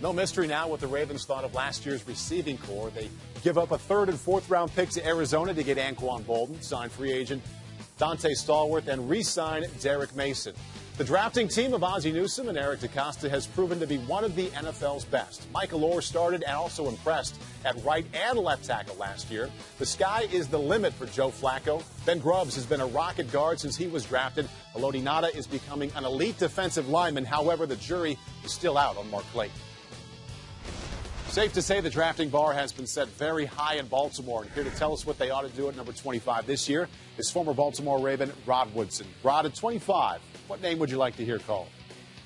No mystery now what the Ravens thought of last year's receiving core. They give up a third and fourth round pick to Arizona to get Anquan Bolden, sign free agent Dante Stallworth, and re-sign Derek Mason. The drafting team of Ozzie Newsome and Eric DeCosta has proven to be one of the NFL's best. Michael Orr started and also impressed at right and left tackle last year. The sky is the limit for Joe Flacco. Ben Grubbs has been a rocket guard since he was drafted. Haloti Ngata is becoming an elite defensive lineman. However, the jury is still out on Mark Clayton. Safe to say the drafting bar has been set very high in Baltimore. And here to tell us what they ought to do at number 25 this year is former Baltimore Raven Rod Woodson. Rod, at 25, what name would you like to hear called?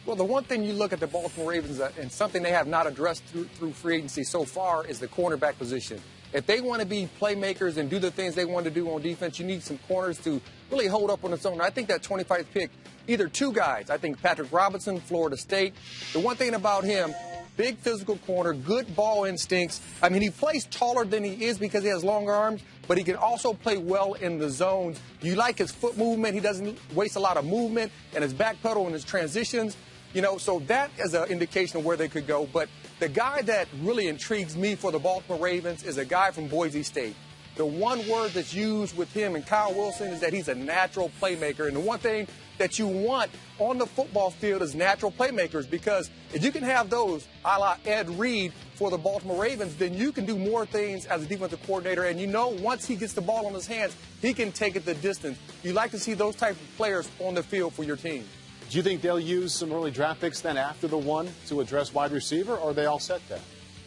Well, the one thing you look at the Baltimore Ravens, and something they have not addressed through free agency so far, is the cornerback position. If they want to be playmakers and do the things they want to do on defense, you need some corners to really hold up on its own. I think that 25th pick, either two guys. I think Patrick Robinson, Florida State. The one thing about him, big physical corner, good ball instincts. I mean, he plays taller than he is because he has longer arms, but he can also play well in the zones. You like his foot movement. He doesn't waste a lot of movement, and his back pedal and his transitions. You know, so that is an indication of where they could go. But the guy that really intrigues me for the Baltimore Ravens is a guy from Boise State. The one word that's used with him and Kyle Wilson is that he's a natural playmaker. And the one thing that you want on the football field is natural playmakers, because if you can have those a la Ed Reed for the Baltimore Ravens, then you can do more things as a defensive coordinator. And you know, once he gets the ball in his hands, he can take it the distance. You like to see those type of players on the field for your team. Do you think they'll use some early draft picks then after the one to address wide receiver, or are they all set there?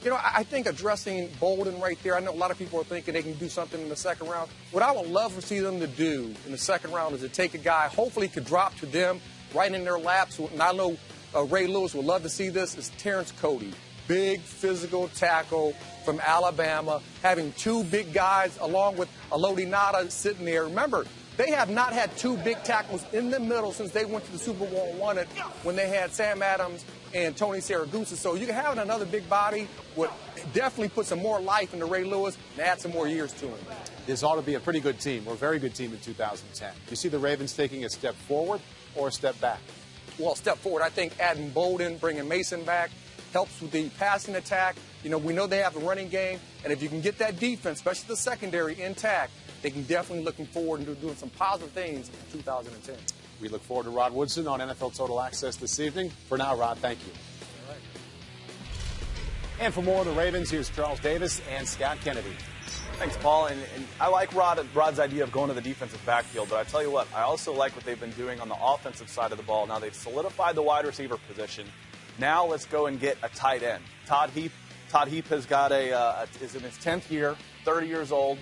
You know, I think addressing Bolden right there, I know a lot of people are thinking they can do something in the second round. What I would love to see them to do in the second round is to take a guy, hopefully could drop to them right in their laps. And I know Ray Lewis would love to see this, is Terrence Cody. Big physical tackle from Alabama, having two big guys along with Haloti Ngata sitting there. Remember, they have not had two big tackles in the middle since they went to the Super Bowl and won it when they had Sam Adams and Tony Siragusa. So you can have another big body would definitely put some more life into Ray Lewis and add some more years to him. This ought to be a pretty good team, or a very good team in 2010. Do you see the Ravens taking a step forward or a step back? Well, step forward. I think adding Bolden, bringing Mason back, helps with the passing attack. You know, we know they have a running game, and if you can get that defense, especially the secondary, intact, they can definitely looking forward to doing some positive things in 2010. We look forward to Rod Woodson on NFL Total Access this evening. For now, Rod, thank you. All right. And for more of the Ravens, here's Charles Davis and Scott Kennedy. Thanks, Paul. And I like Rod's idea of going to the defensive backfield, but I tell you what, I also like what they've been doing on the offensive side of the ball. Now they've solidified the wide receiver position. Now let's go and get a tight end. Todd Heap has got is in his 10th year, 30 years old.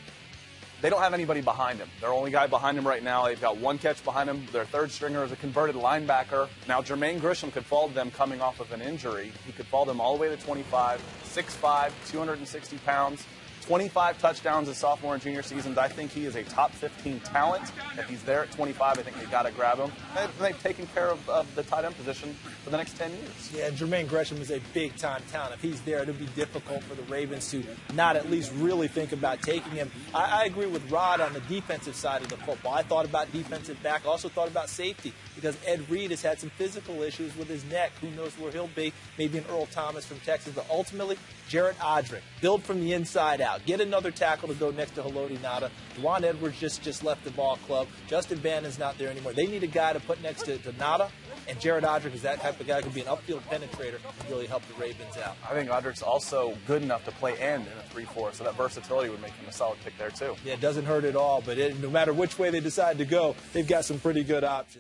They don't have anybody behind him. Their only guy behind him right now, they've got one catch behind him. Their third stringer is a converted linebacker. Now, Jermaine Grisham could fall to them coming off of an injury. He could fall them all the way to 25, 6'5", 260 pounds. 25 touchdowns his sophomore and junior seasons. I think he is a top 15 talent. If he's there at 25, I think they've got to grab him. They've taken care of the tight end position for the next 10 years. Yeah, Jermaine Gresham is a big-time talent. If he's there, it'll be difficult for the Ravens to not at least really think about taking him. I agree with Rod on the defensive side of the football. I thought about defensive back. I also thought about safety, because Ed Reed has had some physical issues with his neck. Who knows where he'll be? Maybe an Earl Thomas from Texas. But ultimately, Jared Odrick, build from the inside out. Get another tackle to go next to Haloti Ngata. Dwan Edwards just left the ball club. Justin Bannon's not there anymore. They need a guy to put next to Ngata. And Jared Odrick is that type of guy who can be an upfield penetrator and really help the Ravens out. I think Odrick's also good enough to play end in a 3-4, so that versatility would make him a solid pick there, too. Yeah, it doesn't hurt at all. But no matter which way they decide to go, they've got some pretty good options.